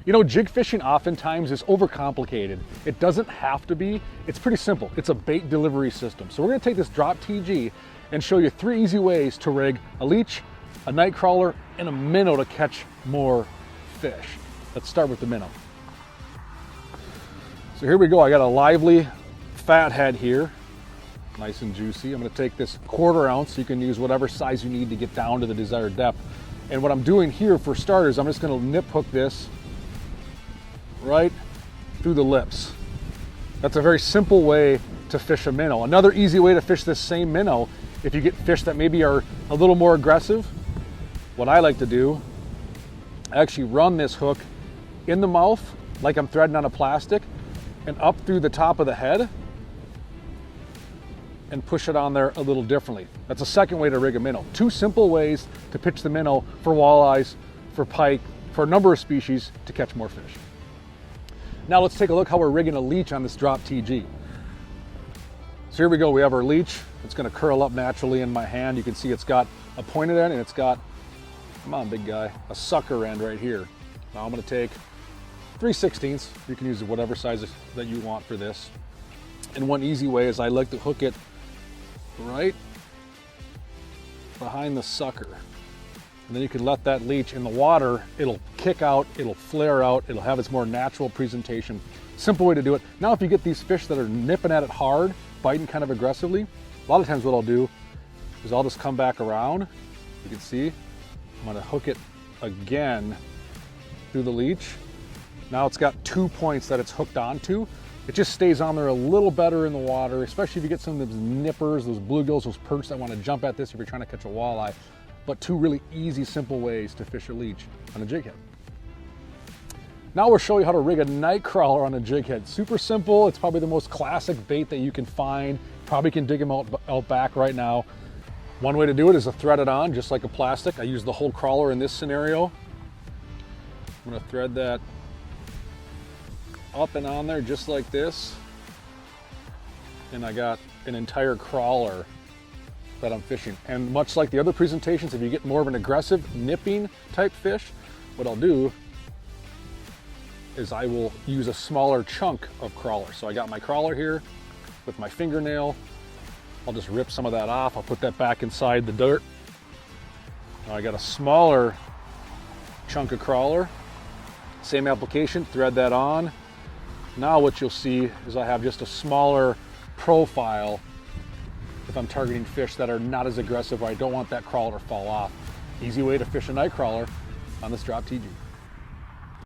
You know, jig fishing oftentimes is overcomplicated. It doesn't have to be. It's pretty simple. It's a bait delivery system. So we're gonna take this Drop TG and show you 3 easy ways to rig a leech, a night crawler, and a minnow to catch more fish. Let's start with the minnow. So here we go. I got a lively fat head here, nice and juicy. I'm gonna take this 1/4 ounce. You can use whatever size you need to get down to the desired depth. And what I'm doing here for starters, I'm just gonna nip hook this right through the lips. That's a very simple way to fish a minnow. Another easy way to fish this same minnow, if you get fish that maybe are a little more aggressive, what I like to do, I actually run this hook in the mouth like I'm threading on a plastic and up through the top of the head and push it on there a little differently. That's a second way to rig a minnow. 2 simple ways to pitch the minnow for walleyes, for pike, for a number of species to catch more fish. Now let's take a look how we're rigging a leech on this Drop TG. So here we go, we have our leech. It's gonna curl up naturally in my hand. You can see it's got a pointed end and it's got, come on big guy, a sucker end right here. Now I'm gonna take 3/16. You can use whatever size that you want for this. And one easy way is I like to hook it right behind the sucker. And then you can let that leech in the water, it'll kick out, it'll flare out, it'll have its more natural presentation. Simple way to do it. Now if you get these fish that are nipping at it hard, biting kind of aggressively, a lot of times what I'll do is I'll just come back around. You can see, I'm gonna hook it again through the leech. Now it's got 2 points that it's hooked onto. It just stays on there a little better in the water, especially if you get some of those nippers, those bluegills, those perch that want to jump at this if you're trying to catch a walleye. But 2 really easy, simple ways to fish a leech on a jig head. Now we'll show you how to rig a night crawler on a jig head. Super simple. It's probably the most classic bait that you can find. Probably can dig them out back right now. One way to do it is to thread it on just like a plastic. I use the whole crawler in this scenario. I'm gonna thread that up and on there just like this. And I got an entire crawler that I'm fishing. And much like the other presentations, if you get more of an aggressive nipping type fish, what I'll do is I will use a smaller chunk of crawler. So I got my crawler here with my fingernail. I'll just rip some of that off. I'll put that back inside the dirt. Now I got a smaller chunk of crawler. Same application, thread that on. Now what you'll see is I have just a smaller profile if I'm targeting fish that are not as aggressive, or I don't want that crawler to fall off. Easy way to fish a night crawler on this Drop TG.